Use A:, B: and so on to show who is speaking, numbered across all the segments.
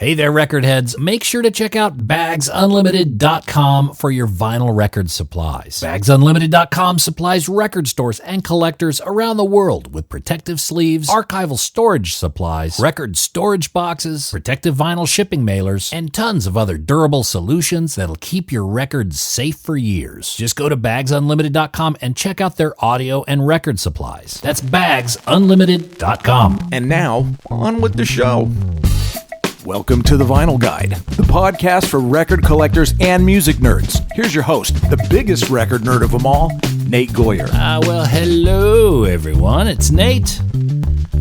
A: Hey there, record heads. Make sure to check out bagsunlimited.com for your vinyl record supplies. Bagsunlimited.com supplies record stores and collectors around the world with protective sleeves, archival storage supplies, record storage boxes, protective vinyl shipping mailers, and tons of other durable solutions that'll keep your records safe for years. Just go to bagsunlimited.com and check out their audio and record supplies. That's bagsunlimited.com.
B: And now, on with the show. Welcome to The Vinyl Guide, the podcast for record collectors and music nerds. Here's your host, the biggest record nerd of them all, Nate Goyer.
A: Well, hello, everyone. It's Nate.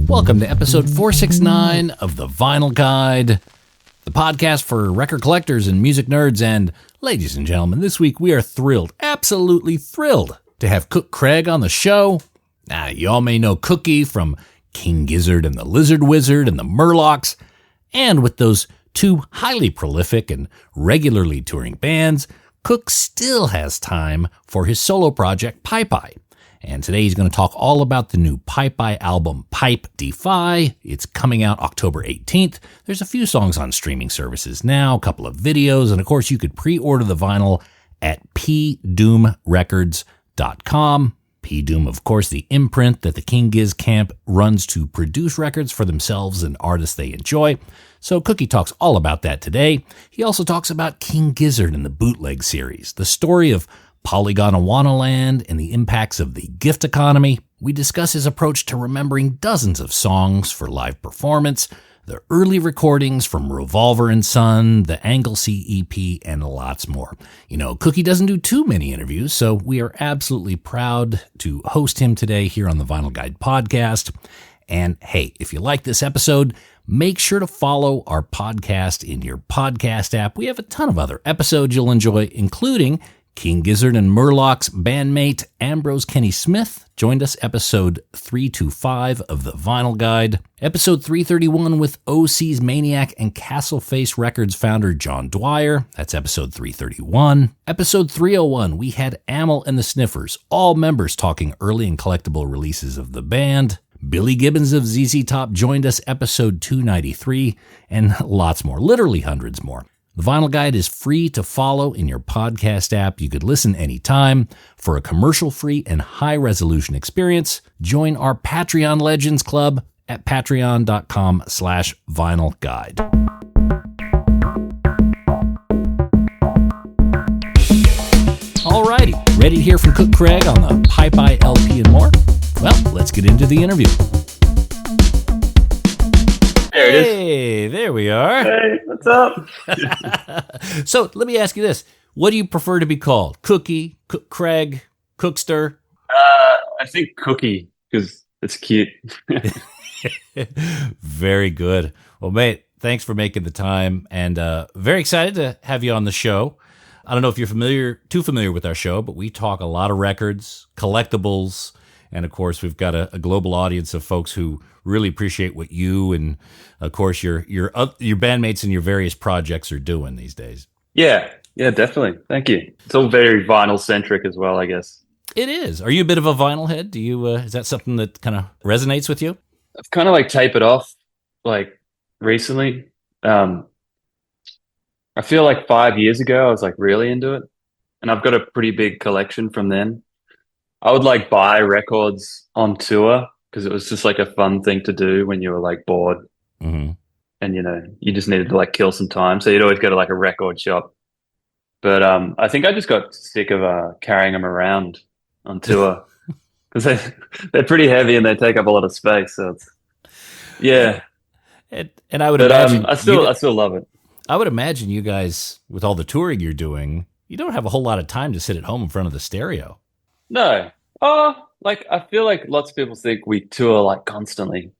A: Welcome to episode 469 of The Vinyl Guide, the podcast for record collectors and music nerds. And ladies and gentlemen, this week we are thrilled, absolutely thrilled, to have Cook Craig on the show. Now, you all may know Cookie from King Gizzard and the Lizard Wizard and the Murlocs. And with those two highly prolific and regularly touring bands, Cook still has time for his solo project, Pipe-Defy. And today he's going to talk all about the new Pipe-Defy album, Pipe-Defy. It's coming out October 18th. There's a few songs on streaming services now, a couple of videos, and of course you could pre-order the vinyl at pdoomrecords.com. P-Doom, of course, the imprint that the King Giz camp runs to produce records for themselves and artists they enjoy. So Cookie talks all about that today. He also talks about King Gizzard and the bootleg series, the story of Polygondawanaland and the impacts of the gift economy. We discuss his approach to remembering dozens of songs for live performance, the early recordings from Revolver and Son, the Angelsea EP, and lots more. You know, Cookie doesn't do too many interviews, so we are absolutely proud to host him today here on the Vinyl Guide podcast. And hey, if you like this episode, make sure to follow our podcast in your podcast app. We have a ton of other episodes you'll enjoy, including King Gizzard and Murlocs bandmate Ambrose Kenny Smith joined us episode 325 of the Vinyl Guide. Episode 331 with OC's Maniac and Castleface Records founder John Dwyer. That's episode 331. Episode 301, we had Amel and the Sniffers, all members talking early and collectible releases of the band. Billy Gibbons of ZZ Top joined us episode 293, and lots more, literally hundreds more. The Vinyl Guide is free to follow in your podcast app. You could listen anytime. For a commercial-free and high-resolution experience, join our Patreon Legends Club at patreon.com/vinylguide. Alrighty, ready to hear from Cook Craig on the Pipe-Defy LP and more? Well, let's get into the interview.
C: There it is.
A: Hey, there we are.
C: Hey, what's up?
A: So let me ask you this. What do you prefer to be called? Cookie, Cook Craig, Cookster?
C: I think Cookie, because it's cute.
A: Very good. Well, mate, thanks for making the time, and very excited to have you on the show. I don't know if you're too familiar with our show, but we talk a lot of records, collectibles, and of course, we've got a global audience of folks who really appreciate what you and, of course, your bandmates and your various projects are doing these days.
C: Yeah, definitely. Thank you. It's all very vinyl centric as well, I guess.
A: It is. Are you a bit of a vinyl head? Do you? Is that something that kind of resonates with you?
C: I've kind of like tapered off like recently. I feel like 5 years ago I was like really into it, and I've got a pretty big collection from then. I would like buy records on tour because it was just like a fun thing to do when you were like bored.
A: Mm-hmm.
C: And, you know, you just needed to like kill some time. So you'd always go to like a record shop. But I think I just got sick of carrying them around on tour because they're pretty heavy and they take up a lot of space. So it's, yeah.
A: And I would imagine
C: I still love it.
A: I would imagine you guys, with all the touring you're doing, you don't have a whole lot of time to sit at home in front of the stereo.
C: No. Oh, like I feel like lots of people think we tour like constantly,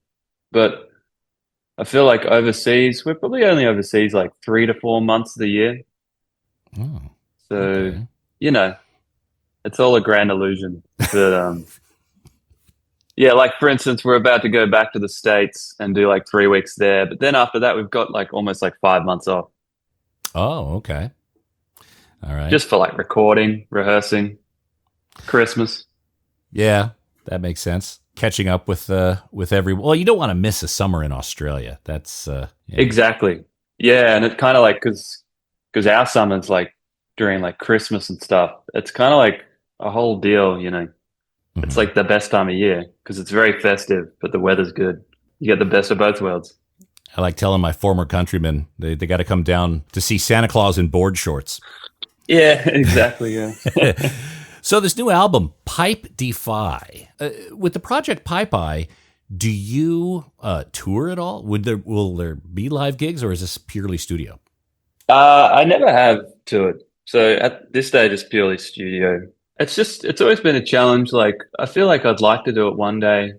C: but I feel like overseas, we're probably only overseas like 3 to 4 months of the year.
A: Oh,
C: so,
A: okay.
C: You know, it's all a grand illusion. But yeah, like for instance, we're about to go back to the States and do like 3 weeks there. But then after that, we've got like almost like 5 months off.
A: Oh, okay. All right.
C: Just for like recording, rehearsing, Christmas.
A: Yeah, that makes sense. Catching up with everyone. Well, you don't want to miss a summer in Australia. That's yeah.
C: Exactly. Yeah, and it kind of like because our summers like during like Christmas and stuff. It's kind of like a whole deal, you know. It's
A: Mhm.
C: like the best time of year because it's very festive, but the weather's good. You get the best of both worlds.
A: I like telling my former countrymen they got to come down to see Santa Claus in board shorts.
C: Yeah, exactly. Yeah.
A: So this new album, Pipe-Defy, with the project Pipe-Defy, do you tour at all? Will there be live gigs, or is this purely studio?
C: I never have toured, so at this stage it's purely studio. It's always been a challenge. Like I feel like I'd like to do it one day,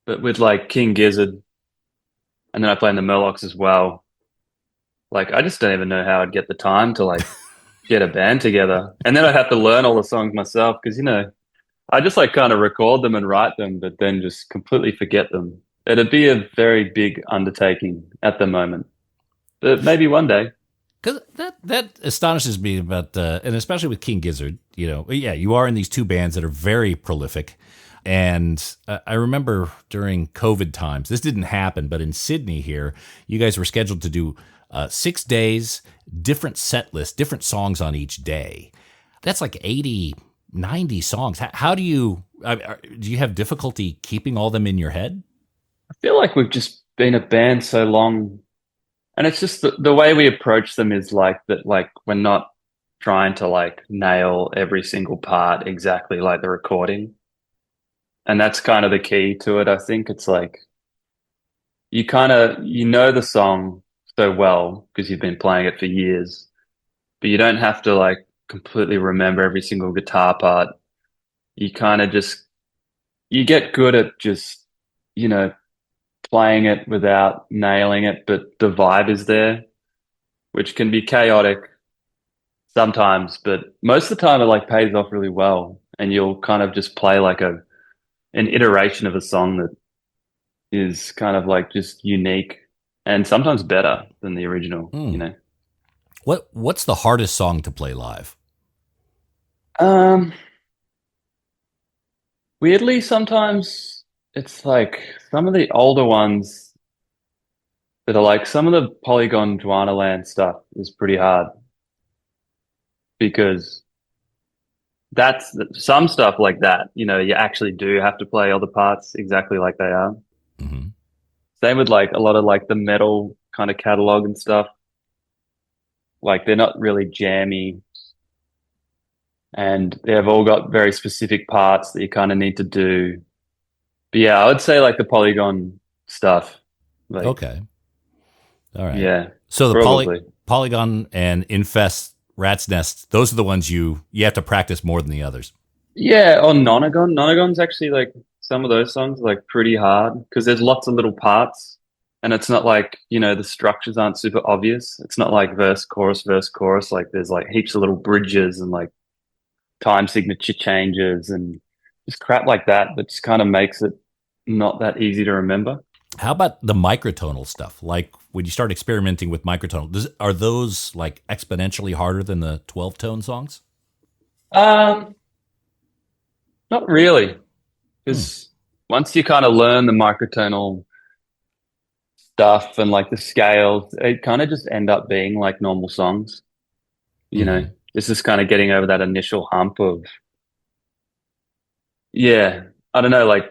C: but with like King Gizzard, and then I play in the Murlocs as well. Like I just don't even know how I'd get the time to like get a band together, and then I'd have to learn all the songs myself because I just like kind of record them and write them, but then just completely forget them. It'd be a very big undertaking at the moment, but maybe one day.
A: Because that astonishes me about, and especially with King Gizzard, yeah, you are in these two bands that are very prolific. And I remember during COVID times, this didn't happen, but in Sydney here, you guys were scheduled to do 6 days, different set lists, different songs on each day. That's like 80, 90 songs. How do you have difficulty keeping all them in your head?
C: I feel like we've just been a band so long, and it's just the way we approach them is like that. Like we're not trying to like nail every single part exactly like the recording, and that's kind of the key to it. I think it's like you know the song so well because you've been playing it for years, but you don't have to like completely remember every single guitar part. You kind of just you get good at just you know playing it without nailing it, but the vibe is there, which can be chaotic sometimes, but most of the time it like pays off really well, and you'll kind of just play like an iteration of a song that is kind of like just unique and sometimes better than the original, you
A: Mm.
C: know.
A: What's the hardest song to play live?
C: Um, Weirdly, sometimes it's like some of the older ones that are like some of the Polygondawanaland stuff is pretty hard because that's some stuff like that, you actually do have to play all the parts exactly like they are.
A: Hmm.
C: Same with like a lot of like the metal kind of catalog and stuff. Like they're not really jammy and they've all got very specific parts that you kind of need to do. But yeah, I would say like the Polygon stuff. Like,
A: Okay. All right.
C: yeah,
A: So the
C: probably.
A: Polygon and Infest, Rat's Nest, those are the ones you have to practice more than the others.
C: Yeah, on Nonagon. Nonagon's actually like some of those songs are like pretty hard because there's lots of little parts and it's not like, the structures aren't super obvious. It's not like verse, chorus, verse, chorus. Like there's like heaps of little bridges and like time signature changes and just crap like that that just kind of makes it not that easy to remember.
A: How about the microtonal stuff? Like when you start experimenting with microtonal, are those like exponentially harder than the 12 tone songs?
C: Um, Not really,
A: Hmm.
C: because once you kind of learn the microtonal stuff and like the scales, it kind of just end up being like normal songs. You know,
A: Hmm.
C: it's just kind of getting over that initial hump of, yeah, I don't know, like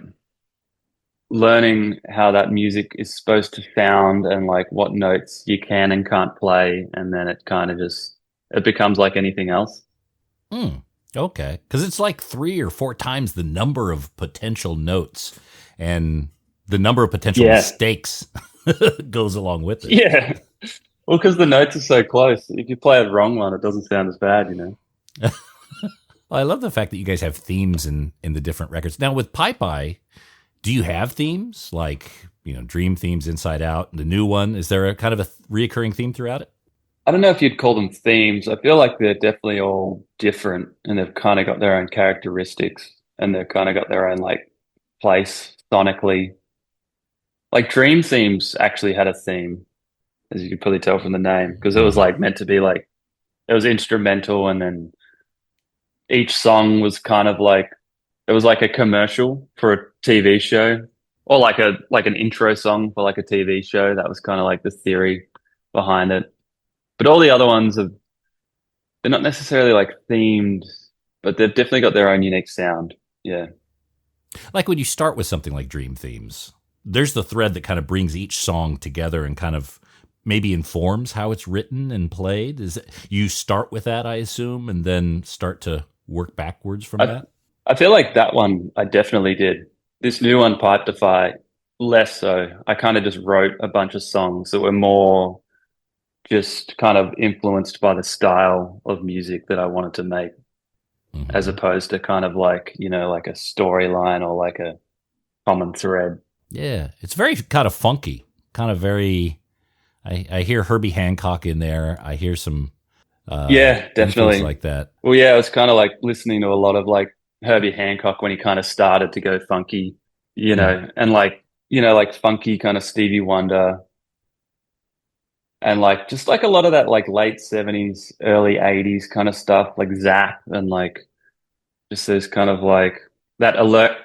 C: learning how that music is supposed to sound and like what notes you can and can't play. And then it kind of just, it becomes like anything else.
A: Hmm. Okay. Because it's like 3 or 4 times the number of potential notes and the number of potential
C: Yeah.
A: mistakes goes along with it.
C: Yeah. Well, because the notes are so close. If you play the wrong one, it doesn't sound as bad, you know?
A: Well, I love the fact that you guys have themes in the different records. Now with Pipe-Defy, do you have themes like, dream themes, Inside Out, the new one? Is there a kind of a reoccurring theme throughout it?
C: I don't know if you'd call them themes. I feel like they're definitely all different and they've kind of got their own characteristics and they've kind of got their own like place sonically. Like Dream Themes actually had a theme, as you could probably tell from the name, because it was
A: Mhm.
C: like meant to be like it was instrumental and then each song was kind of like it was like a commercial for a TV show or like an intro song for like a TV show. That was kind of like the theory. behind it. But all the other ones they're not necessarily like themed, but they've definitely got their own unique sound. Yeah.
A: Like when you start with something like Dream Themes, there's the thread that kind of brings each song together and kind of maybe informs how it's written and played. Is it, you start with that, I assume, and then start to work backwards from that?
C: I feel like that one I definitely did. This new one, Pipe-Defy, less so. I kind of just wrote a bunch of songs that were more just kind of influenced by the style of music that I wanted to make, as opposed to kind of like, you know, like a storyline or like a common thread.
A: Yeah, it's very kind of funky, kind of very. I hear Herbie Hancock in there. I hear some.
C: Yeah, definitely
A: like that.
C: Well, yeah, I was kind of like listening to a lot of like Herbie Hancock when he kind of started to go funky, you know, and like, you know, like funky kind of Stevie Wonder. And like just like a lot of that like late 70s, early 80s kind of stuff, like Zap and like just those kind of like that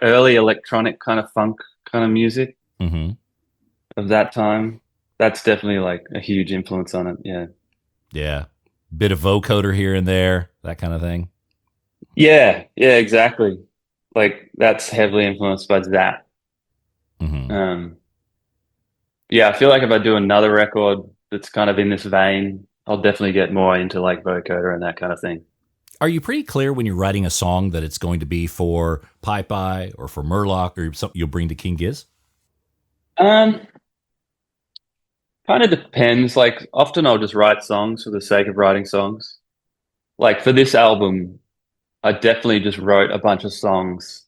C: early electronic kind of funk kind of music of that time. That's definitely like a huge influence on it. Yeah.
A: Yeah. Bit of vocoder here and there, that kind of thing.
C: Yeah. Yeah, exactly. Like that's heavily influenced by Zap. Yeah, I feel like if I do another record that's kind of in this vein, I'll definitely get more into like vocoder and that kind of thing.
A: Are you pretty clear when you're writing a song that it's going to be for Pipe-Defy or for Murloc or something you'll bring to King Giz?
C: Kind of depends. Like often I'll just write songs for the sake of writing songs. Like for this album, I definitely just wrote a bunch of songs.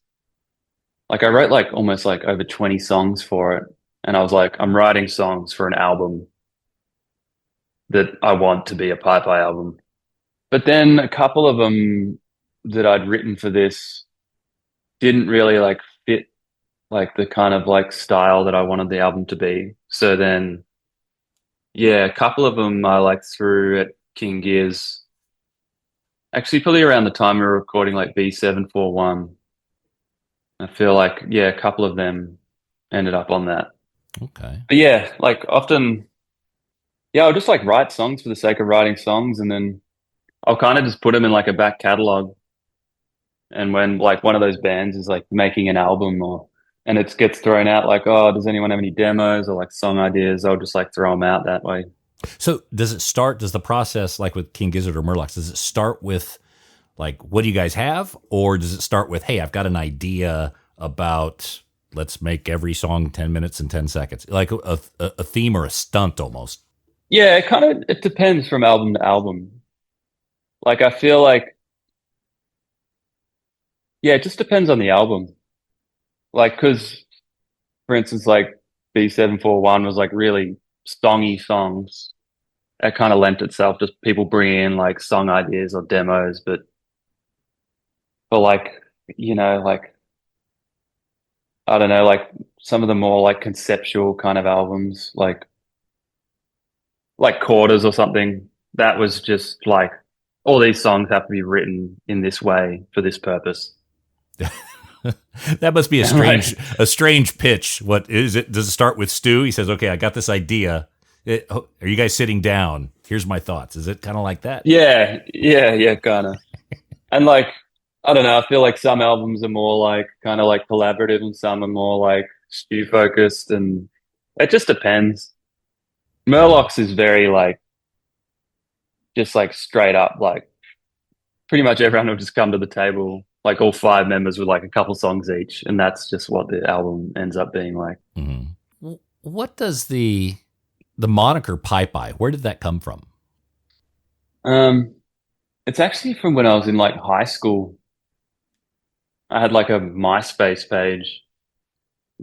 C: Like I wrote like almost like over 20 songs for it. And I was like, I'm writing songs for an album that I want to be a Pipe-Defy album. But then a couple of them that I'd written for this didn't really like fit like the kind of like style that I wanted the album to be. So then, yeah, a couple of them I like threw at King Giz. Actually, probably around the time we were recording like B741. I feel like, yeah, a couple of them ended up on that.
A: Okay.
C: But yeah, like often, yeah, I'll just like write songs for the sake of writing songs, and then I'll kind of just put them in like a back catalog. And when like one of those bands is like making an album and it gets thrown out like, oh, does anyone have any demos or like song ideas? I'll just like throw them out that way.
A: So does the process like with King Gizzard or Murlocs, does it start with like, what do you guys have? Or does it start with, hey, I've got an idea about, let's make every song 10 minutes and 10 seconds, like a theme or a stunt almost?
C: Yeah, it depends from album to album. Like I feel like, yeah, it just depends on the album. Like, cause for instance, like B741 was like really songy songs. It kind of lent itself just people bringing in like song ideas or demos, but for like, you know, like, I don't know, like some of the more like conceptual kind of albums, like Quarters or something, that was just like, all these songs have to be written in this way for this purpose.
A: That must be a strange pitch. What is it? Does it start with Stu? He says, okay, I got this idea. Are you guys sitting down? Here's my thoughts. Is it kind of like that?
C: Yeah, kind of. And like, I don't know, I feel like some albums are more like kind of like collaborative and some are more like Stu focused, and it just depends. Murlocs is very like, just like straight up, like pretty much everyone will just come to the table, like all 5 members with like a couple songs each, and that's just what the album ends up being like.
A: Mm-hmm. What does the moniker Pipe-Defy, where did that come from?
C: It's actually from when I was in like high school. I had like a MySpace page,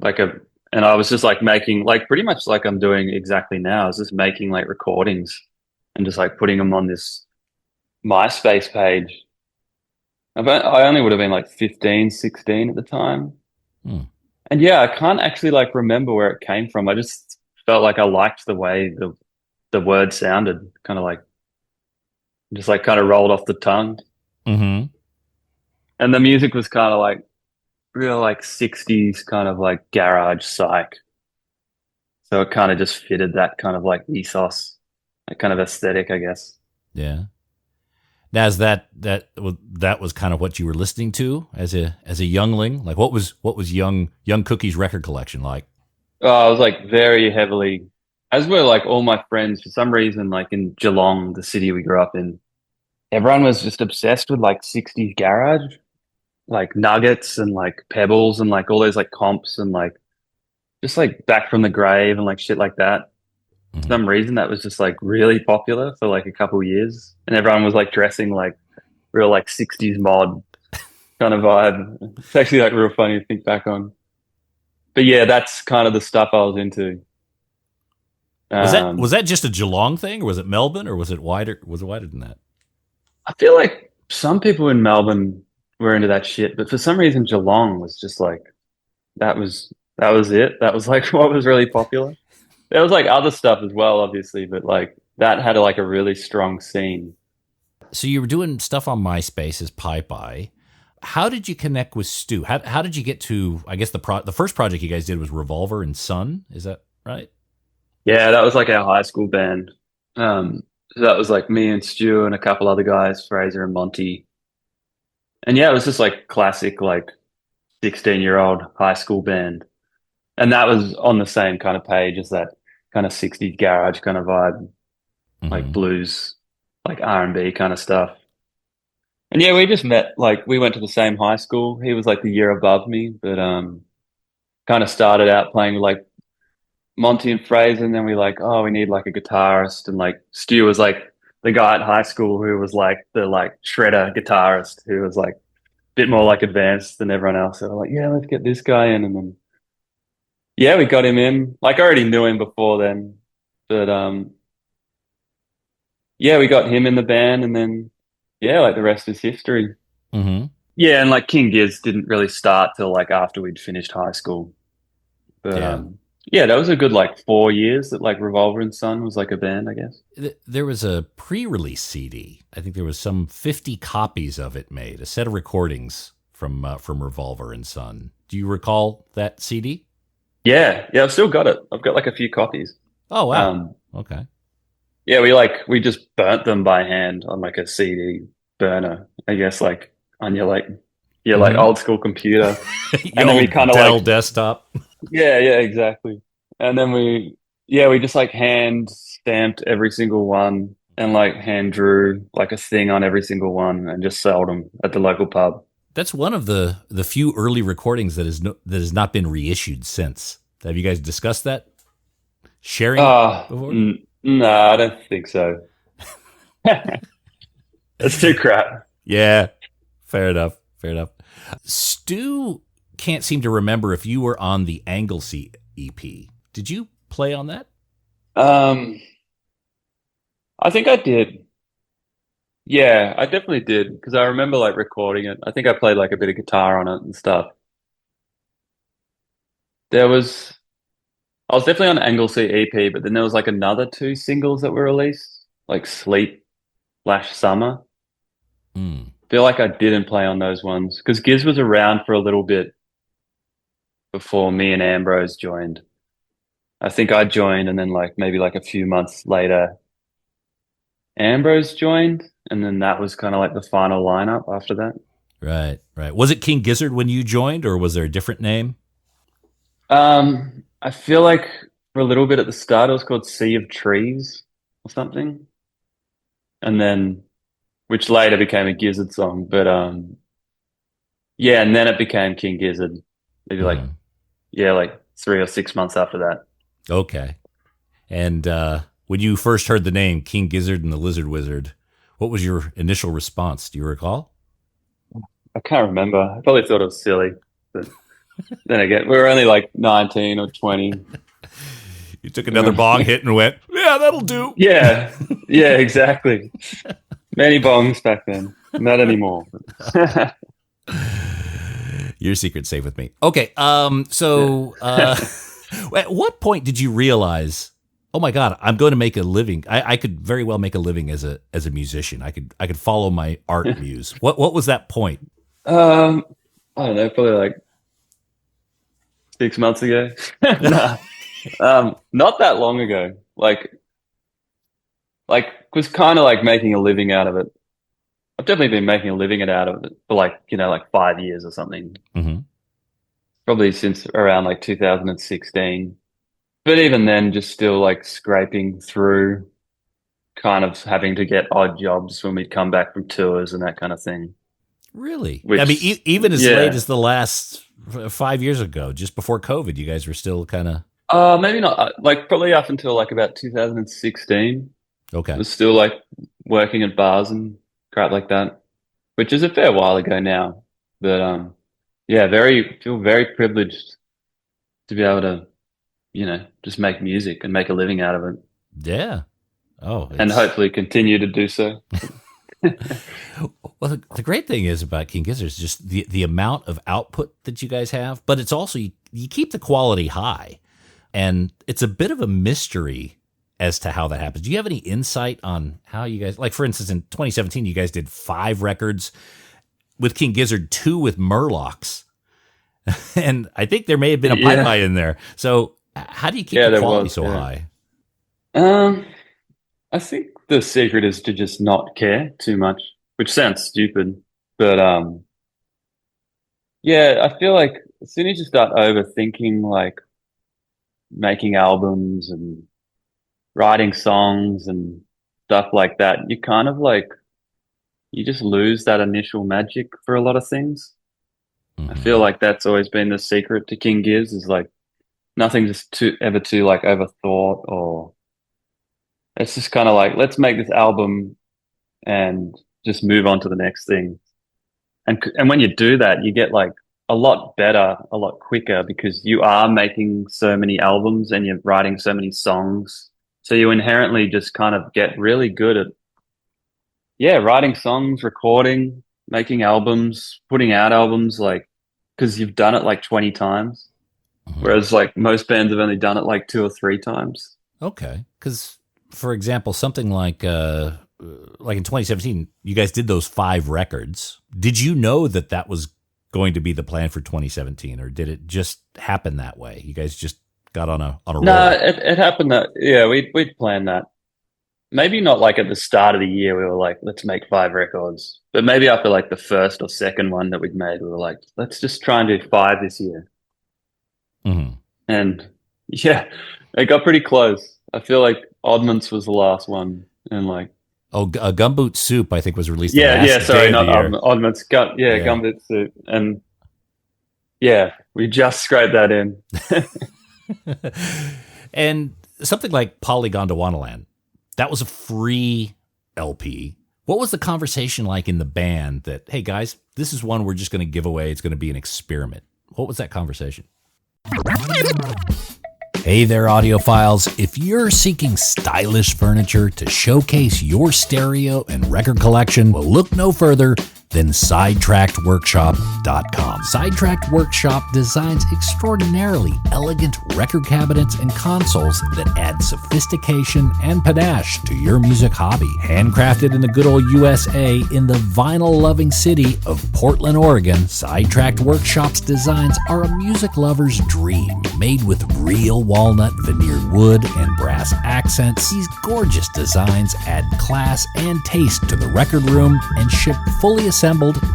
C: and I was just like making like pretty much like I'm doing exactly now. I was just making like recordings and just like putting them on this MySpace page. I only would have been like 15, 16 at the time. And yeah, I can't actually like remember where it came from. I just felt like I liked the way the word sounded, kind of like just like kind of rolled off the tongue.
A: Mm-hmm.
C: And the music was kind of like real like 60s kind of like garage psych. So it kind of just fitted that kind of like ethos. kind of aesthetic, I guess.
A: Yeah. Now, is that was kind of what you were listening to as a youngling? Like, what was young Cookie's record collection like?
C: I was like very heavily, as were like all my friends for some reason, like in Geelong, the city we grew up in, everyone was just obsessed with like 60s garage, like Nuggets and like Pebbles and like all those like comps and like just like Back from the Grave and like shit like that. For
A: Mm-hmm.
C: some reason that was just like really popular for like a couple of years, and everyone was like dressing like real like 60s mod kind of vibe. It's actually like real funny to think back on. But yeah, that's kind of the stuff I was into.
A: Was that just a Geelong thing, or was it Melbourne, or was it wider? Was it wider than that?
C: I feel like some people in Melbourne were into that shit, but for some reason Geelong was just like that was it. That was like what was really popular. There was like other stuff as well, obviously, but like that had like a really strong scene.
A: So you were doing stuff on MySpace as Pipe-Defy. How did you connect with Stu? How did you get to? I guess the first project you guys did was Revolver and Son. Is that right?
C: Yeah, that was like our high school band. So that was like me and Stu and a couple other guys, Fraser and Monty. And yeah, it was just like classic, like 16-year-old high school band. And that was on the same kind of page as that kind of 60s garage kind of vibe, like
A: Mm-hmm.
C: blues, like R&B kind of stuff. And yeah, we just met, like we went to the same high school. He was like the year above me, but kind of started out playing with like Monty and Fraser, and then we like, oh, we need like a guitarist, and like Stu was like the guy at high school who was like the like shredder guitarist who was like a bit more like advanced than everyone else. So we're like, yeah, let's get this guy in, and then yeah, we got him in. Like I already knew him before then, but yeah, we got him in the band, and then yeah, like the rest is history.
A: Mm-hmm.
C: Yeah, and like King Giz didn't really start till like after we'd finished high school. But
A: Yeah.
C: yeah, that was a good like 4 years that like Revolver and Son was like a band, I guess.
A: There was a pre-release CD. I think there was some 50 copies of it made, a set of recordings from Revolver and Son. Do you recall that CD?
C: Yeah, yeah, I've still got it. I've got like a few copies.
A: Oh wow.
C: Um,
A: Okay.
C: yeah, we just burnt them by hand on like a CD burner, I guess, like on your like
A: Mhm.
C: old school computer.
A: Your
C: And then we
A: old
C: kind of
A: Dell
C: like
A: desktop.
C: yeah, exactly. And then we just like hand stamped every single one and like hand drew like a thing on every single one and just sold them at the local pub.
A: That's one of the few early recordings that has not been reissued since. Have you guys discussed that? Sharing it before?
C: No, I don't think so. It's too crap.
A: Yeah. Fair enough. Fair enough. Stu can't seem to remember if you were on the Angelsea EP. Did you play on that?
C: I think I did. Yeah, I definitely did because I remember like recording it. I think I played like a bit of guitar on it and stuff. There was, I was definitely on Anglesey EP, but then there was like another two singles that were released, like Sleep slash Summer.
A: Mm.
C: Feel like I didn't play on those ones because Giz was around for a little bit before me and Ambrose joined. I think I joined and then like maybe like a few months later, Ambrose joined, and then that was kind of like the final lineup after that.
A: Right, right. Was it King Gizzard when you joined, or was there a different name?
C: I feel like for a little bit at the start it was called Sea of Trees or something, and then which later became a Gizzard song. But yeah, and then it became King Gizzard. Maybe like
A: Mhm.
C: yeah, like 3 or 6 months after that.
A: Okay. And when you first heard the name King Gizzard and the Lizard Wizard, what was your initial response? Do you recall?
C: I can't remember. I probably thought it was silly, but then again, we were only like 19 or 20.
A: You took another bong hit and went, yeah, that'll do.
C: Yeah, yeah, exactly. Many bongs back then, not anymore.
A: Your secret's safe with me. Okay. So at what point did you realize, oh my God, I'm going to make a living? I could very well make a living as a musician. I could follow my art muse. What was that point?
C: I don't know, probably like 6 months ago. Nah, not that long ago. Like like was kind of like making a living out of it. I've definitely been making a living out of it for like, like 5 years or something.
A: Mm-hmm.
C: Probably since around like 2016. But even then, just still like scraping through, kind of having to get odd jobs when we'd come back from tours and that kind of thing.
A: Really?
C: Which,
A: I mean, even as late as the last 5 years ago, just before COVID, you guys were still kind of...
C: maybe not. Like probably up until like about 2016.
A: Okay.
C: I was still like working at bars and crap like that, which is a fair while ago now. But feel very privileged to be able to, just make music and make a living out of it.
A: Yeah. Oh,
C: and hopefully continue to do so.
A: Well, the great thing is about King Gizzard is just the amount of output that you guys have, but it's also you keep the quality high, and it's a bit of a mystery as to how that happens. Do you have any insight on how you guys, like for instance, in 2017, you guys did 5 records with King Gizzard, 2 with Murlocs, and I think there may have been a Pipe-Defy in there. So how do you keep the quality so high?
C: I think the secret is to just not care too much, which sounds stupid, but I feel like as soon as you start overthinking like making albums and writing songs and stuff like that, you kind of like you just lose that initial magic for a lot of things. Mm-hmm. I feel like that's always been the secret to King Giz, is like nothing just ever too like overthought, or it's just kind of like, let's make this album and just move on to the next thing. And when you do that, you get like a lot better, a lot quicker, because you are making so many albums and you're writing so many songs. So you inherently just kind of get really good at, writing songs, recording, making albums, putting out albums, like, because you've done it like 20 times. Mm-hmm. Whereas like most bands have only done it like 2 or 3 times.
A: Okay. Because, for example, something like in 2017, you guys did those 5 records. Did you know that was going to be the plan for 2017, or did it just happen that way? You guys just got on a roll?
C: No, it happened that, we'd planned that. Maybe not like at the start of the year, we were like, let's make 5 records. But maybe after like the first or second one that we'd made, we were like, let's just try and do 5 this year.
A: Mm-hmm.
C: And it got pretty close. I feel like Oddments was the last one. And like,
A: Gumboot Soup, I think, was released.
C: Sorry, not Oddments. Gumboot Soup. And we just scraped that in.
A: And something like Polygondawanaland, that was a free LP. What was the conversation like in the band that, hey guys, this is one we're just going to give away. It's going to be an experiment. What was that conversation? Hey there, audiophiles. If you're seeking stylish furniture to showcase your stereo and record collection, well, look no further than SidetrackedWorkshop.com. Sidetracked Workshop designs extraordinarily elegant record cabinets and consoles that add sophistication and panache to your music hobby. Handcrafted in the good old USA in the vinyl-loving city of Portland, Oregon, Sidetracked Workshop's designs are a music lover's dream. Made with real walnut veneered wood and brass accents, these gorgeous designs add class and taste to the record room and ship fully assembled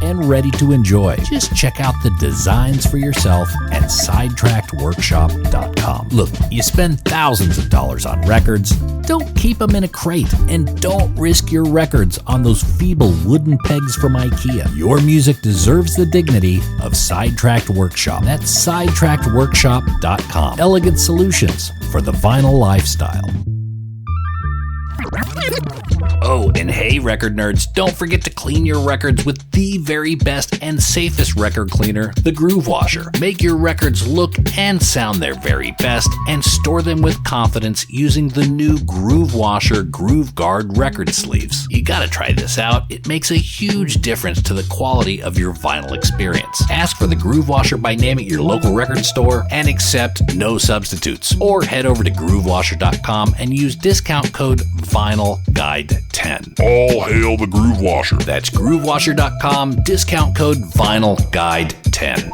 A: and ready to enjoy. Just check out the designs for yourself at SidetrackedWorkshop.com. Look, you spend thousands of dollars on records. Don't keep them in a crate, and don't risk your records on those feeble wooden pegs from IKEA. Your music deserves the dignity of Sidetracked Workshop. That's SidetrackedWorkshop.com. Elegant solutions for the vinyl lifestyle. Oh, and hey, record nerds, don't forget to clean your records with the very best and safest record cleaner, the Groove Washer. Make your records look and sound their very best, and store them with confidence using the new Groove Washer Groove Guard record sleeves. You gotta try this out. It makes a huge difference to the quality of your vinyl experience. Ask for the Groove Washer by name at your local record store and accept no substitutes. Or head over to groovewasher.com and use discount code VINYLGUIDE10. All hail the Groove Washer. That's groovewasher.com, discount code VINYLGUIDE10.
B: 10.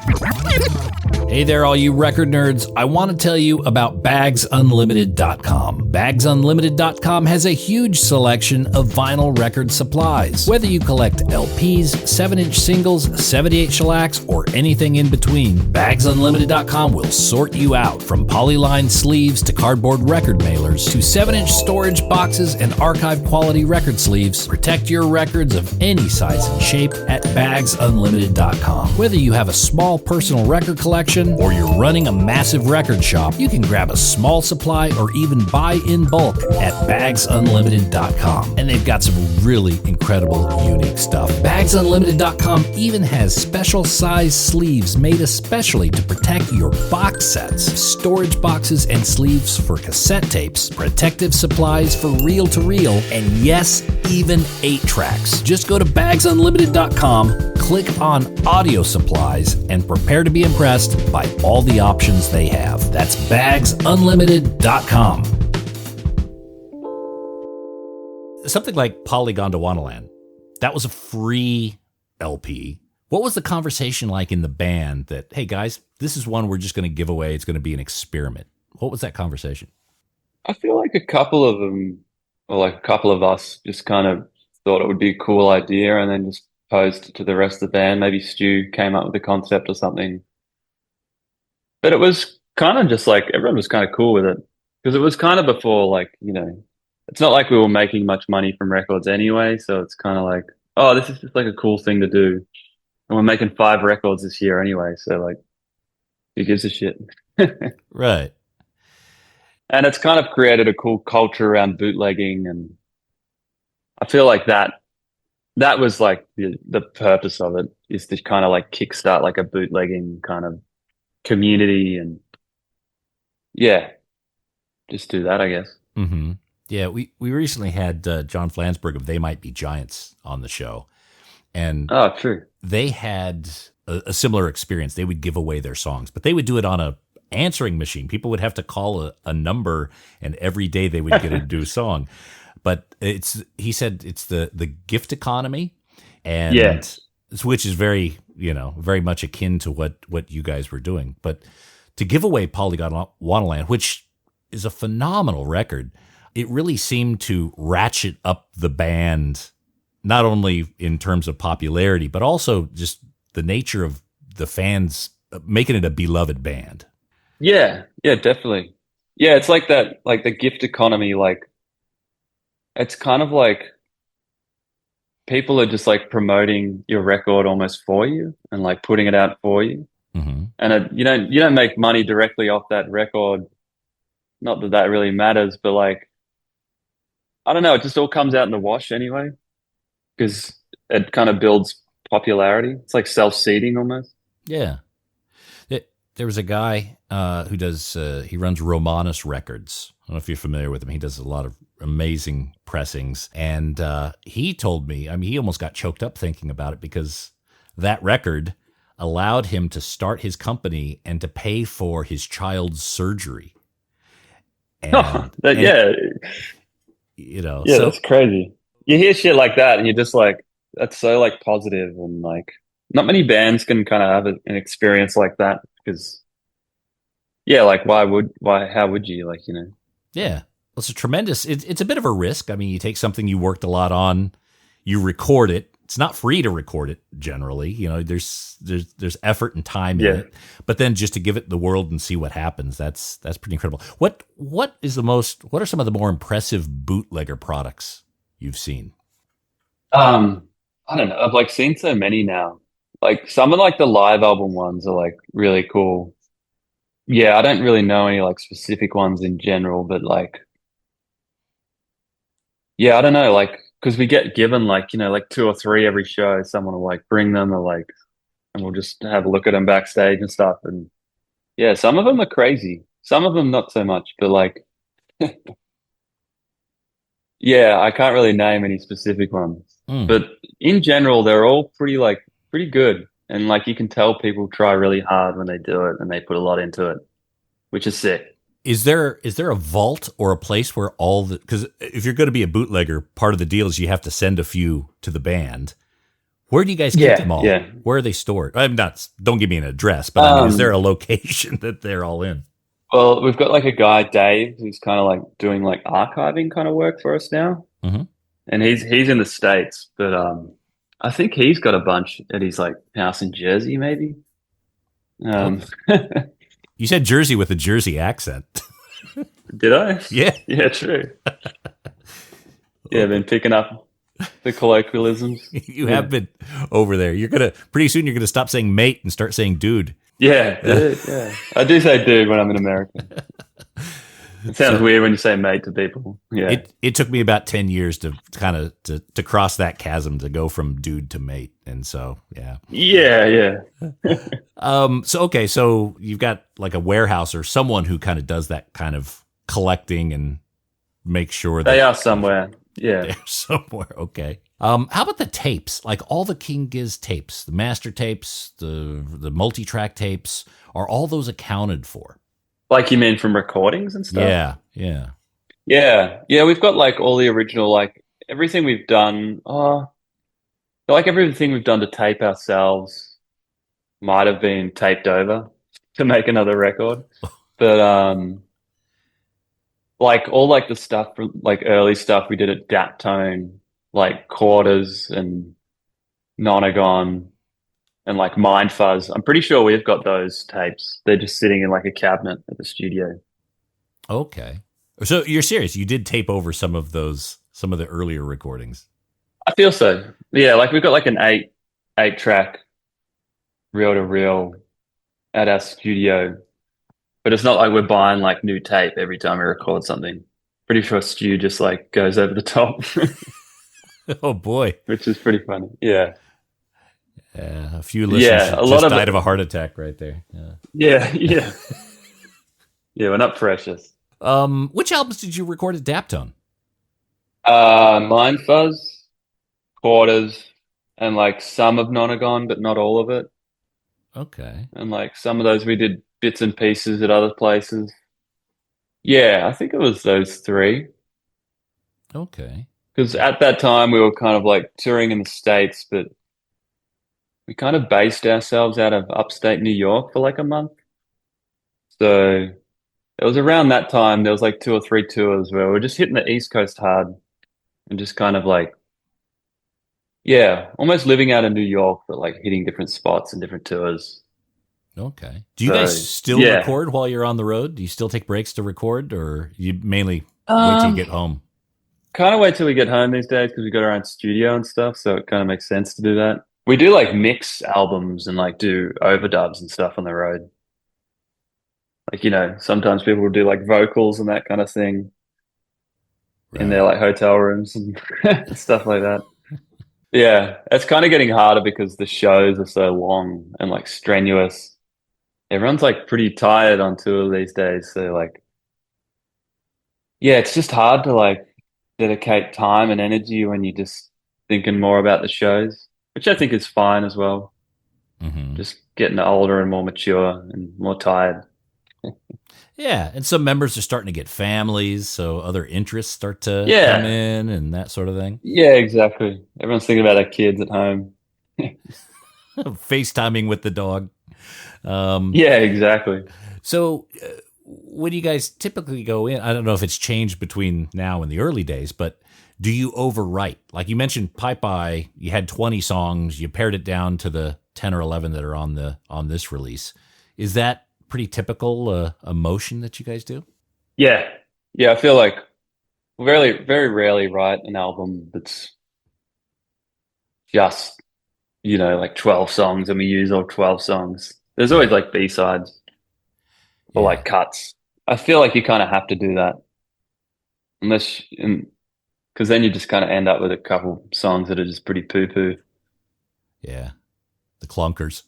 A: Hey there, all you record nerds. I want to tell you about BagsUnlimited.com. BagsUnlimited.com has a huge selection of vinyl record supplies. Whether you collect LPs, 7-inch singles, 78 shellacs, or anything in between, BagsUnlimited.com will sort you out. From polyline sleeves to cardboard record mailers to 7-inch storage boxes and archive quality record sleeves, protect your records of any size and shape at BagsUnlimited.com. Whether you have a small personal record collection or you're running a massive record shop, you can grab a small supply or even buy in bulk at BagsUnlimited.com. And they've got some really incredible, unique stuff. BagsUnlimited.com even has special size sleeves made especially to protect your box sets, storage boxes and sleeves for cassette tapes, protective supplies for reel-to-reel, and yes, even 8-tracks. Just go to BagsUnlimited.com, click on Audio Supplies, and prepare to be impressed by all the options they have. That's BagsUnlimited.com. Something like Polygondawanaland, that was a free LP. What was the conversation like in the band that, hey guys, this is one we're just going to give away. It's going to be an experiment. What was that conversation?
C: I feel like a couple of them, or like a couple of us, just kind of thought it would be a cool idea and then just posed it to the rest of the band. Maybe Stu came up with the concept or something. But it was kind of just like everyone was kind of cool with it because it was kind of before, like, you know, it's not like we were making much money from records anyway. So it's kind of like, oh, this is just like a cool thing to do. And we're making 5 records this year anyway. So like, who gives a shit?
A: Right.
C: And it's kind of created a cool culture around bootlegging. And I feel like that was like the purpose of it, is to kind of like kickstart like a bootlegging kind of community, and yeah, just do that, I guess.
A: Mm-hmm. Yeah, we recently had John Flansburgh of They Might Be Giants on the show, and
C: true.
A: They had a similar experience. They would give away their songs, but they would do it on a answering machine. People would have to call a number, and every day they would get a new song. But he said it's the gift economy, and which is very much akin to what you guys were doing. But to give away Polygondawanaland, which is a phenomenal record, it really seemed to ratchet up the band, not only in terms of popularity, but also just the nature of the fans, making it a beloved band.
C: Yeah, definitely. Yeah, it's like that, like the gift economy, like it's kind of like people are just like promoting your record almost for you and like putting it out for you.
A: Mm-hmm.
C: And you don't make money directly off that record. Not that that really matters, but like, I don't know, it just all comes out in the wash anyway, because it kind of builds popularity. It's like self-seeding almost.
A: Yeah. There was a guy who does, he runs Romanus Records. I don't know if you're familiar with him. He does a lot of amazing pressings. And he told me, I mean, he almost got choked up thinking about it, because that record allowed him to start his company and to pay for his child's surgery. And,
C: that's crazy. You hear shit like that and you're just like, that's so like positive, and like not many bands can kind of have an experience like that, because like how would you, like, you know?
A: Yeah. Well, it's a tremendous, it's a bit of a risk. I mean, you take something you worked a lot on, you record it. It's not free to record it generally. You know, there's effort and time in it. But then just to give it the world and see what happens, that's pretty incredible. What are some of the more impressive bootlegger products you've seen?
C: I don't know. I've like seen so many now. Like some of like the live album ones are like really cool. Yeah, I don't really know any like specific ones in general, but like, yeah, I don't know, like, because we get given like, you know, like 2 or 3 every show. Someone will like bring them, or like, and we'll just have a look at them backstage and stuff. And yeah, some of them are crazy. Some of them not so much, but like, yeah, I can't really name any specific ones. But in general, they're all pretty good. And like, you can tell people try really hard when they do it, and they put a lot into it, which is sick.
A: Is there a vault or a place where because if you're going to be a bootlegger, part of the deal is you have to send a few to the band. Where do you guys keep them all?
C: Yeah.
A: Where are they stored? I'm not. Don't give me an address, but I mean, is there a location that they're all in?
C: Well, we've got like a guy, Dave, who's kind of like doing like archiving kind of work for us now.
A: Mm-hmm.
C: And he's in the States, but I think he's got a bunch at his like house in Jersey, maybe.
A: You said Jersey with a Jersey accent.
C: Did I?
A: Yeah.
C: Yeah, true. Yeah, I've been picking up the colloquialisms.
A: You have been over there. Pretty soon you're gonna stop saying mate and start saying dude.
C: Yeah, dude, yeah. I do say dude when I'm in America. It sounds weird when you say mate to people. Yeah.
A: It took me about 10 years to kind of to cross that chasm, to go from dude to mate. And so, yeah.
C: Yeah.
A: So you've got like a warehouse or someone who kind of does that kind of collecting and make sure that
C: they are somewhere. Yeah.
A: They're somewhere. Okay. How about the tapes? Like all the King Giz tapes, the master tapes, the multi-track tapes, are all those accounted for?
C: Like you mean from recordings and stuff?
A: Yeah.
C: We've got like all the original, like everything we've done. Like everything we've done to tape ourselves might have been taped over to make another record, but like all like the stuff, like early stuff we did at Daptone, like Quarters and Nonagon and like Mind Fuzz. I'm pretty sure we've got those tapes. They're just sitting in like a cabinet at the studio.
A: Okay. So you're serious? You did tape over some of the earlier recordings?
C: I feel so. Yeah, like we've got like an eight track reel to reel at our studio, but it's not like we're buying like new tape every time we record something. Pretty sure Stu just like goes over the top.
A: Oh boy.
C: Which is pretty funny. Yeah.
A: A few listeners just died of a heart attack right there.
C: Yeah. Yeah, we're not precious.
A: Which albums did you record at Daptone?
C: Mind Fuzz, Quarters, and like some of Nonagon, but not all of it.
A: Okay.
C: And like some of those we did bits and pieces at other places. Yeah, I think it was those three.
A: Okay.
C: Because at that time we were kind of like touring in the States, but we kind of based ourselves out of upstate New York for like a month. So it was around that time, there was like 2 or 3 tours where we were just hitting the East Coast hard and just kind of like, yeah, almost living out of New York, but like hitting different spots and different tours.
A: Okay. Do you guys still record while you're on the road? Do you still take breaks to record, or you mainly wait till you get home?
C: Kind of wait till we get home these days because we got our own studio and stuff, so it kind of makes sense to do that. We do like mix albums and like do overdubs and stuff on the road. Like, you know, sometimes people will do like vocals and that kind of thing in their like hotel rooms and stuff like that. Yeah, it's kind of getting harder because the shows are so long and like strenuous. Everyone's like pretty tired on tour these days. So like, yeah, it's just hard to like dedicate time and energy when you're just thinking more about the shows, which I think is fine as well.
A: Mm-hmm.
C: Just getting older and more mature and more tired.
A: Yeah, and some members are starting to get families, so other interests start to come in and that sort of thing.
C: Yeah, exactly. Everyone's thinking about their kids at home.
A: FaceTiming with the dog.
C: Yeah, exactly.
A: So when you guys typically go in, I don't know if it's changed between now and the early days, but do you overwrite? Like you mentioned Pipe-Defy, you had 20 songs, you pared it down to the 10 or 11 that are on this release. Is that pretty typical a motion that you guys do?
C: Yeah. I feel like very, very rarely write an album that's just, you know, like 12 songs and we use all 12 songs. There's always like B-sides or like cuts. I feel like you kind of have to do that because then you just kind of end up with a couple songs that are just pretty poo-poo.
A: Yeah. The clunkers.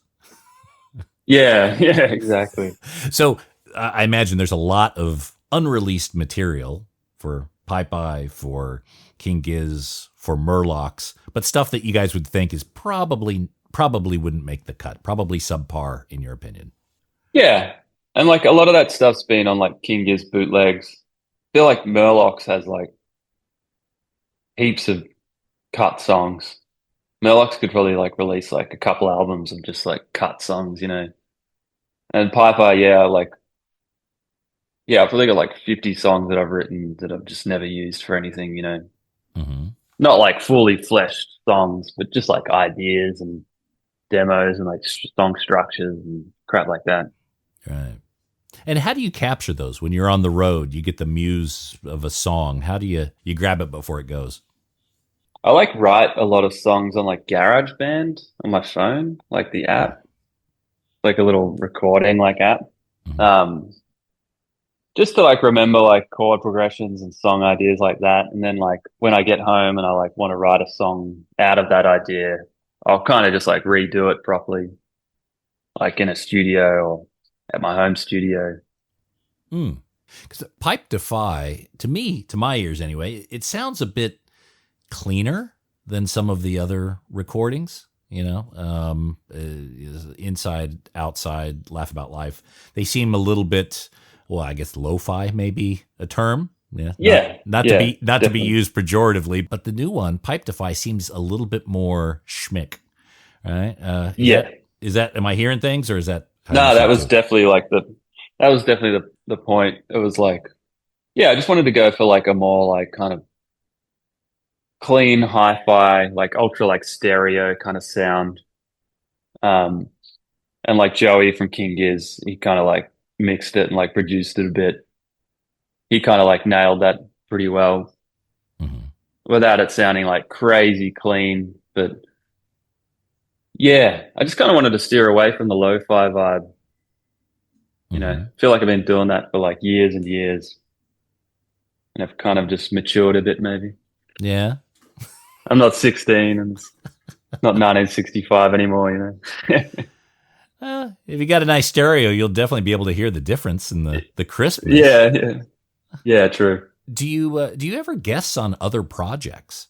C: Yeah, exactly.
A: So I imagine there's a lot of unreleased material for Pipe-Defy, for King Giz, for Murlocs, but stuff that you guys would think is probably wouldn't make the cut, probably subpar in your opinion. Yeah,
C: and like a lot of that stuff's been on like King Giz bootlegs. I feel like Murlocs has like heaps of cut songs. Murlocs could probably like release like a couple albums of just like cut songs, you know. And Pipe-Defy, I've probably got like 50 songs that I've written that I've just never used for anything, you know.
A: Mm-hmm.
C: Not like fully fleshed songs, but just like ideas and demos and like song structures and crap like that.
A: Right. And how do you capture those when you're on the road? You get the muse of a song. How do you grab it before it goes?
C: I like write a lot of songs on like GarageBand on my phone, like the app, like a little recording like app.
A: Mm-hmm.
C: Just to like remember like chord progressions and song ideas like that. And then like when I get home and I like want to write a song out of that idea, I'll kind of just like redo it properly, like in a studio or at my home studio.
A: Because Pipe-Defy, to me, to my ears anyway, it sounds a bit cleaner than some of the other recordings. You know, Inside, Outside, Laugh About Life. They seem a little bit, well, I guess lo-fi may be a term.
C: Yeah.
A: Not
C: definitely.
A: to be used pejoratively, but the new one, Pipe-Defy, seems a little bit more schmick. Right? Am I hearing things, or is that?
C: No, that was definitely like the point. It was like, I just wanted to go for like a more like kind of clean hi-fi, like ultra like stereo kind of sound. And like Joey from King Giz, he kind of like mixed it and like produced it a bit. He kind of like nailed that pretty well, without it sounding like crazy clean. But I just kind of wanted to steer away from the lo-fi vibe. You know, I feel like I've been doing that for like years and years, and I've kind of just matured a bit, maybe.
A: Yeah.
C: I'm not 16 and it's not 1965 anymore, you know.
A: If you got a nice stereo, you'll definitely be able to hear the difference in the crispness.
C: Yeah, true.
A: Do you ever guess on other projects?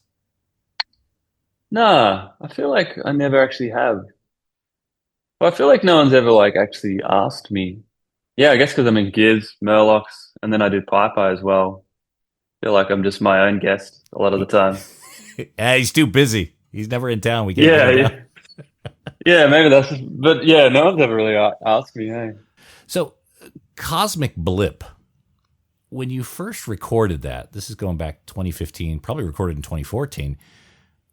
C: Nah, I feel like I never actually have. Well, I feel like no one's ever like actually asked me. Yeah, I guess because I'm in Giz, Murlocs, and then I do Pipe-Defy as well. I feel like I'm just my own guest a lot of the time.
A: He's too busy. He's never in town. We can't
C: maybe that's just, but no one's ever really asked me. Hey.
A: So, Cosmic Blip, when you first recorded that, this is going back 2015, probably recorded in 2014.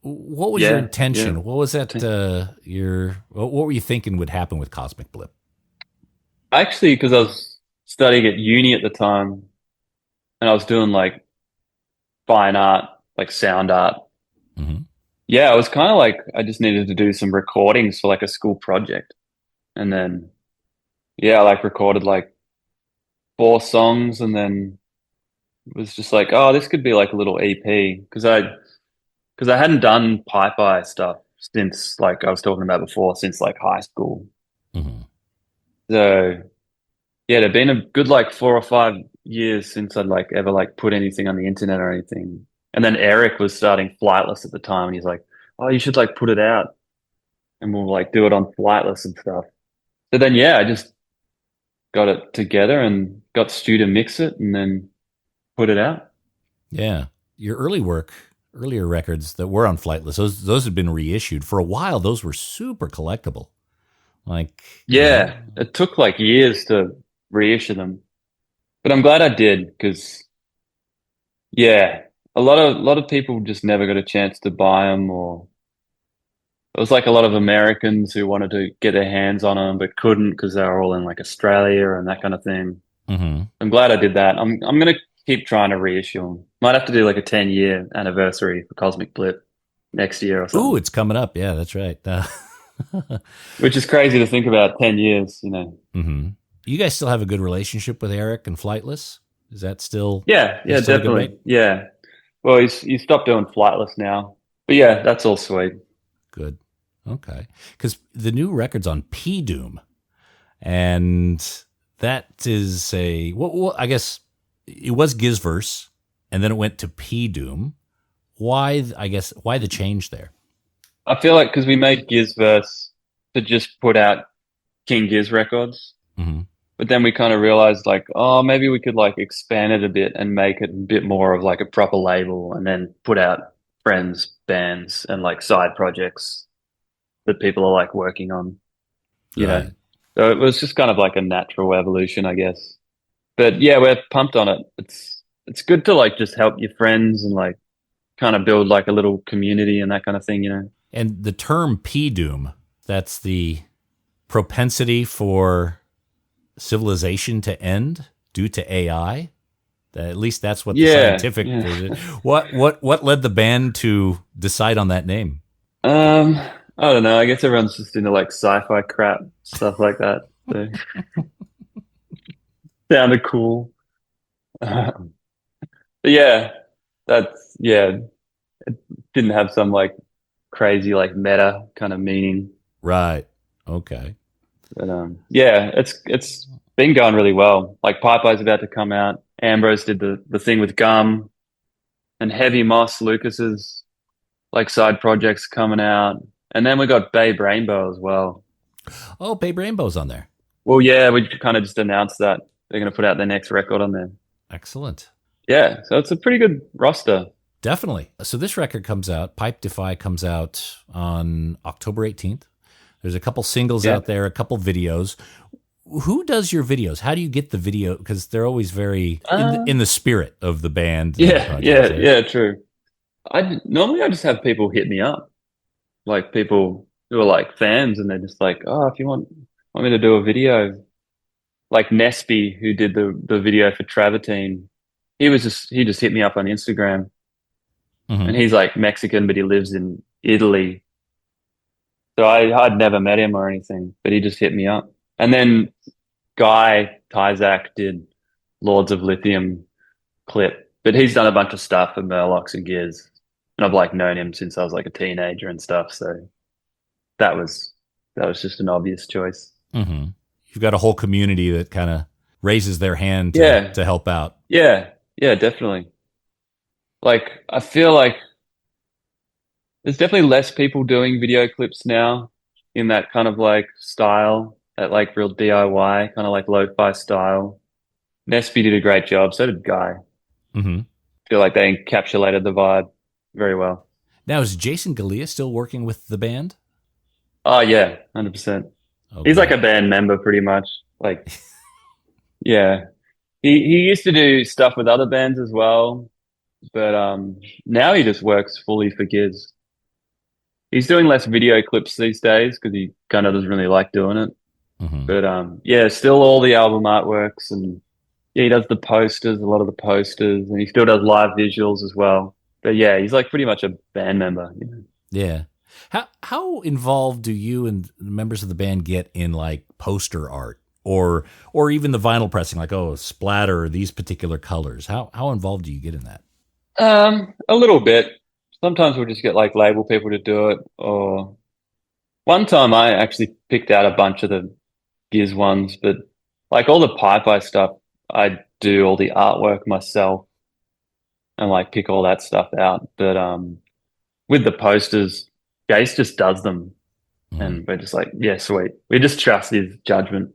A: What was your intention? What was that? What were you thinking would happen with Cosmic Blip?
C: Actually, because I was studying at uni at the time, and I was doing like fine art, like sound art. Yeah, I was kind of like, I just needed to do some recordings for like a school project. And then, I like recorded like 4 songs, and then it was just like, oh, this could be like a little EP. Because I hadn't done Pipe-Defy stuff since, like I was talking about before, since like high school. So, there'd been a good like 4 or 5 years since I'd like ever like put anything on the internet or anything. And then Eric was starting Flightless at the time, and he's like, oh, you should like put it out, and we'll like do it on Flightless and stuff. So then, I just got it together and got Stu to mix it and then put it out. Yeah.
A: Your earlier records that were on Flightless, those had been reissued. For a while, those were super collectible. Like,
C: it took like years to reissue them, but I'm glad I did, because a lot of people just never got a chance to buy them, or it was like a lot of Americans who wanted to get their hands on them but couldn't because they were all in like Australia and that kind of thing. I'm glad I did that. I'm gonna keep trying to reissue them. Might have to do like a 10-year anniversary for Cosmic Blip next year or something.
A: Ooh, it's coming up. Yeah, that's right.
C: Which is crazy to think about, 10 years, you know.
A: You guys still have a good relationship with Eric and Flightless? Is that still?
C: Yeah, definitely. Yeah. Well, he's stopped doing Flightless now. But that's all sweet.
A: Good. Okay. Because the new record's on P-Doom, and that is I guess it was Gizzverse, and then it went to P-Doom. Why the change there?
C: I feel like because we made Gizzverse to just put out King Giz records. But then we kind of realized like, oh, maybe we could like expand it a bit and make it a bit more of like a proper label, and then put out friends' bands and like side projects that people are like working on, you know.
A: Right.
C: So it was just kind of like a natural evolution, I guess. But yeah, we're pumped on it. It's good to like just help your friends and like kind of build like a little community and that kind of thing, you know.
A: And the term P-Doom, that's the propensity for civilization to end due to AI. At least that's what the scientific version. What led the band to decide on that name?
C: I don't know. I guess everyone's just into like sci-fi crap, stuff like that. So sounded cool. But yeah, it didn't have some like crazy like meta kind of meaning.
A: Right. Okay.
C: But yeah, it's been going really well. Like Pipe-Defy's about to come out. Ambrose did the thing with Gum, and Heavy Moss Lucas's like side projects coming out. And then we got Babe Rainbow as well.
A: Oh, Babe Rainbow's on there.
C: Well, yeah, we kind of just announced that they're going to put out their next record on there.
A: Excellent.
C: Yeah, so it's a pretty good roster.
A: Definitely. So this record comes out, Pipe-Defy comes out on October 18th. There's a couple singles out there, a couple videos. Who does your videos? How do you get the video? Because they're always very in the spirit of the band.
C: Yeah, true. Normally I just have people hit me up, like people who are like fans, and they're just like, oh, if you want me to do a video, like Nesby, who did the video for Travertine, he just hit me up on Instagram, and he's like Mexican, but he lives in Italy. So I'd never met him or anything, but he just hit me up. And then Guy Tyzak did Lords of Lithium clip, but he's done a bunch of stuff for Murlocs and Giz, and I've like known him since I was like a teenager and stuff. So that was just an obvious choice.
A: Mm-hmm. You've got a whole community that kind of raises their hand to help out.
C: Yeah, definitely. Like I feel like there's definitely less people doing video clips now in that kind of like style, that like real DIY kind of like lo-fi style. Nesby did a great job. So did Guy.
A: Mm-hmm.
C: I feel like they encapsulated the vibe very well.
A: Now, is Jason Galea still working with the band?
C: Oh yeah, 100%. Okay. He's like a band member pretty much. Like, yeah, he used to do stuff with other bands as well, but now he just works fully for Giz. He's doing less video clips these days because he kind of doesn't really like doing it. Mm-hmm. But yeah, still all the album artworks, and yeah, he does the posters, a lot of the posters, and he still does live visuals as well. But yeah, he's like pretty much a band member. You know?
A: Yeah. How involved do you and members of the band get in like poster art or even the vinyl pressing, like splatter these particular colors? How involved do you get in that?
C: A little bit. Sometimes we'll just get like label people to do it. Or one time I actually picked out a bunch of the Giz ones, but like all the Pipe-Defy stuff, I do all the artwork myself and like pick all that stuff out. But with the posters, Jace just does them, and we're just like, yeah, sweet. We just trust his judgment.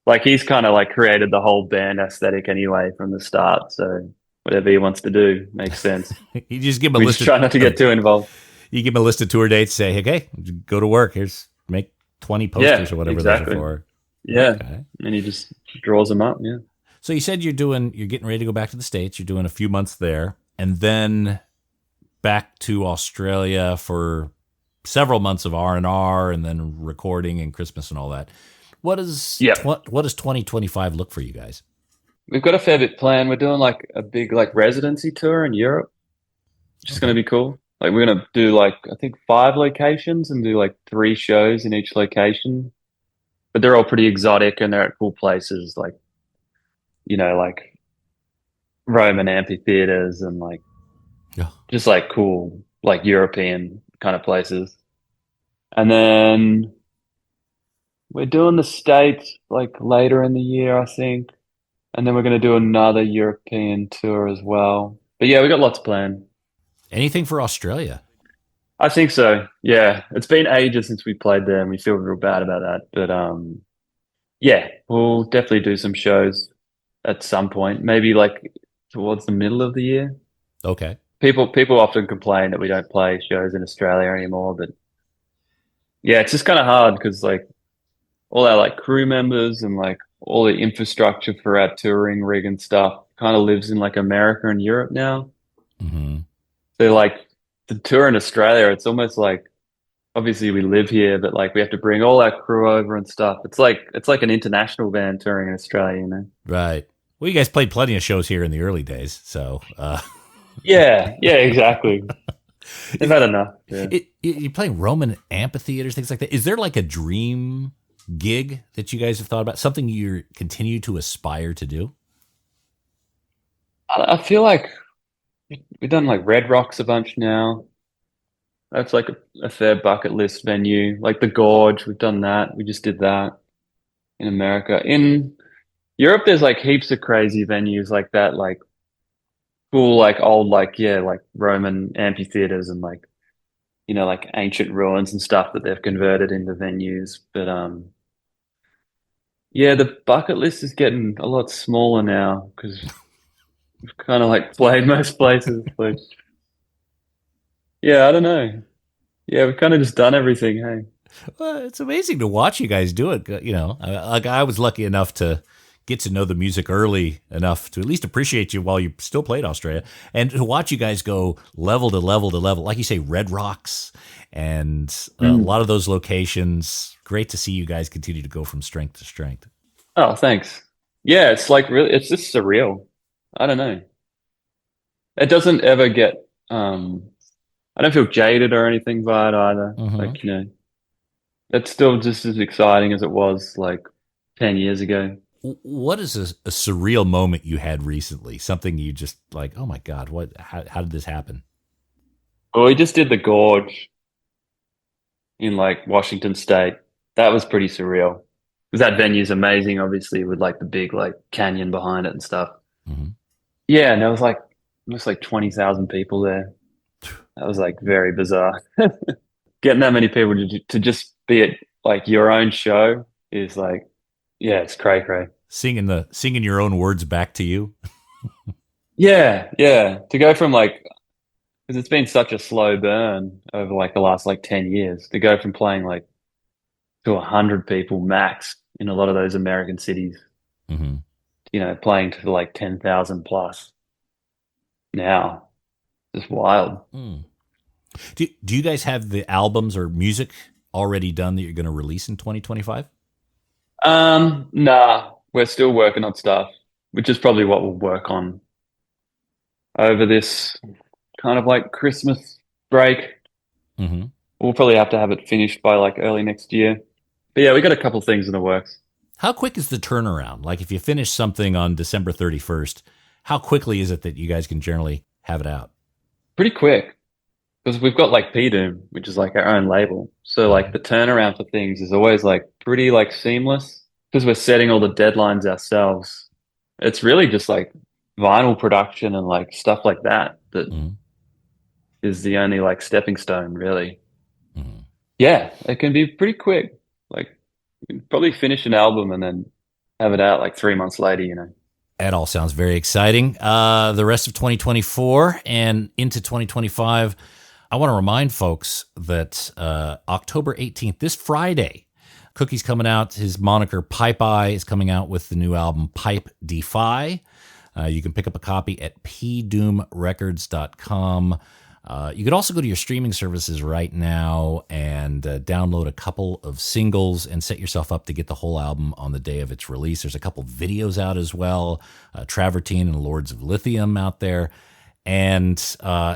C: Like he's kind of like created the whole band aesthetic anyway from the start, so whatever he wants to do makes sense.
A: You just give him a list.
C: Try not to get too involved.
A: You give him a list of tour dates. Say, okay, go to work. Here's make 20 posters or whatever those are for.
C: Yeah, okay. And he just draws them up. Yeah.
A: So you said you're getting ready to go back to the States. You're doing a few months there, and then back to Australia for several months of R&R, and then recording and Christmas and all that. What does 2025 look for you guys?
C: We've got a fair bit planned. We're doing like a big like residency tour in Europe, which is going to be cool. Like we're going to do like, I think 5 locations and do like 3 shows in each location, but they're all pretty exotic and they're at cool places, like, you know, like Roman amphitheaters and like just like cool, like European kind of places. And then we're doing the States like later in the year, I think. And then we're going to do another European tour as well. But yeah, we got lots planned.
A: Anything for Australia?
C: I think so. Yeah. It's been ages since we played there and we feel real bad about that. But yeah, we'll definitely do some shows at some point, maybe like towards the middle of the year.
A: Okay.
C: people often complain that we don't play shows in Australia anymore, but yeah, it's just kind of hard because like all our like crew members and like all the infrastructure for our touring rig and stuff kind of lives in like America and Europe now.
A: Mm-hmm.
C: So like the tour in Australia, it's almost like obviously we live here, but like we have to bring all our crew over and stuff. It's like an international band touring in Australia, you know?
A: Right. Well, you guys played plenty of shows here in the early days, so
C: Yeah, exactly. They've had enough. Yeah.
A: You're playing Roman amphitheaters, things like that. Is there like a dream gig that you guys have thought about? Something you continue to aspire to do?
C: I feel like we've done like Red Rocks a bunch now. That's like a fair bucket list venue. Like the Gorge, we've done that. We just did that in America. In Europe, there's like heaps of crazy venues like that, like cool, like old, like yeah, like Roman amphitheaters and like like ancient ruins and stuff that they've converted into venues. But yeah, the bucket list is getting a lot smaller now because we've kind of like played most places. Like, yeah, I don't know. Yeah, we've kind of just done everything. Hey.
A: Well, it's amazing to watch you guys do it. Like I was lucky enough to get to know the music early enough to at least appreciate you while you still played Australia, and to watch you guys go level to level to level, like you say, Red Rocks and a lot of those locations. Great to see you guys continue to go from strength to strength.
C: Oh, thanks. Yeah, it's like really, it's just surreal. I don't know. It doesn't ever get, I don't feel jaded or anything by it either. Like, it's still just as exciting as it was like 10 years ago.
A: What is a surreal moment you had recently? Something you just like, oh my God, how did this happen?
C: Well, we just did the Gorge in like Washington State. That was pretty surreal. Because that venue's amazing, obviously, with like the big like canyon behind it and stuff.
A: Mm-hmm.
C: Yeah, and there was like almost like 20,000 people there. That was like very bizarre. Getting that many people to just be at like your own show is like, yeah, it's cray.
A: Singing your own words back to you.
C: Yeah. To go from like, because it's been such a slow burn over like the last like 10 years, to go from playing like to 100 people max in a lot of those American cities, playing to like 10,000 plus now. Just wild.
A: Do you guys have the albums or music already done that you're going to release in 2025?
C: Nah, we're still working on stuff, which is probably what we'll work on over this kind of like Christmas break. We'll probably have to have it finished by like early next year. But yeah, we got a couple things in the works.
A: How quick is the turnaround? Like if you finish something on December 31st, how quickly is it that you guys can generally have it out?
C: Pretty quick, because we've got like P-Doom, which is like our own label. So like the turnaround for things is always like pretty like seamless because we're setting all the deadlines ourselves. It's really just like vinyl production and like stuff like that is the only like stepping stone, really. Yeah, it can be pretty quick. Like you can probably finish an album and then have it out like 3 months later.
A: That all sounds very exciting. The rest of 2024 and into 2025, I want to remind folks that October 18th, this Friday, Cookie's coming out. His moniker Pipe-Defy is coming out with the new album Pipe-Defy. You can pick up a copy at pdoomrecords.com. You could also go to your streaming services right now and download a couple of singles and set yourself up to get the whole album on the day of its release. There's a couple videos out as well, Travertine and Lords of Lithium out there. And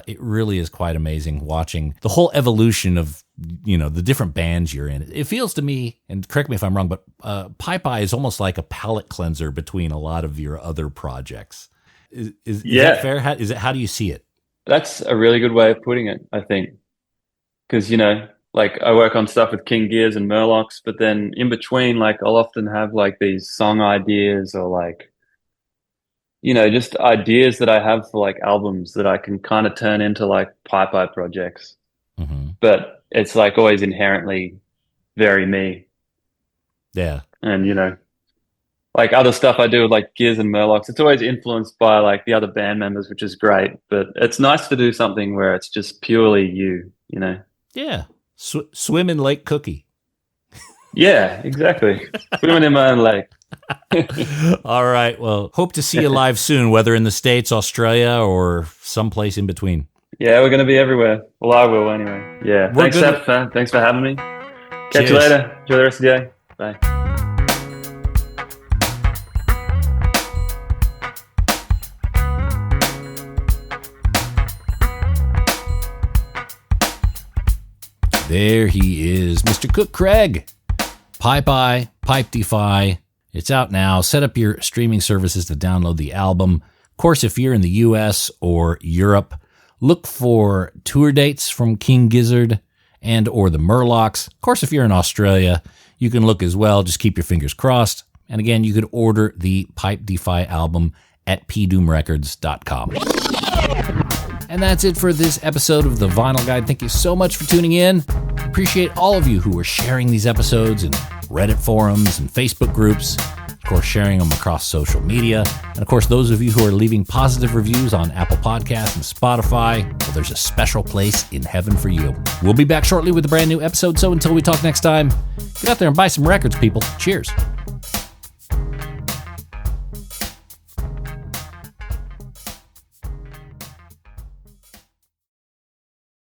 A: it really is quite amazing watching the whole evolution of, the different bands you're in. It feels to me, and correct me if I'm wrong, but Pipe-Defy is almost like a palate cleanser between a lot of your other projects. Is that fair? How do you see it?
C: That's a really good way of putting it, I think. Because, like I work on stuff with King Gizzard and Murlocs, but then in between, like I'll often have like these song ideas or like, just ideas that I have for like albums that I can kind of turn into like Pipe-Defy projects. But it's like always inherently very me.
A: Yeah.
C: And, like other stuff I do with like Giz and Murlocs, it's always influenced by like the other band members, which is great. But it's nice to do something where it's just purely you, you know?
A: Yeah. Swim in Lake Cookie.
C: Yeah, exactly. Swimming in my own lake.
A: All right. Well, hope to see you live soon, whether in the States, Australia, or someplace in between.
C: Yeah, we're going to be everywhere. Well, I will anyway. Yeah. Thanks, Seth. Thanks for having me. Catch you later. Enjoy the rest of the day. Bye.
A: There he is, Mr. Cook Craig. Pipe-Defy. It's out now. Set up your streaming services to download the album. Of course, if you're in the US or Europe, look for tour dates from King Gizzard and or the Murlocs. Of course, if you're in Australia, you can look as well. Just keep your fingers crossed. And again, you could order the Pipe-Defy album at pdoomrecords.com. And that's it for this episode of The Vinyl Guide. Thank you so much for tuning in. Appreciate all of you who are sharing these episodes in Reddit forums and Facebook groups. Of course, sharing them across social media. And of course, those of you who are leaving positive reviews on Apple Podcasts and Spotify, well, there's a special place in heaven for you. We'll be back shortly with a brand new episode. So until we talk next time, get out there and buy some records, people. Cheers.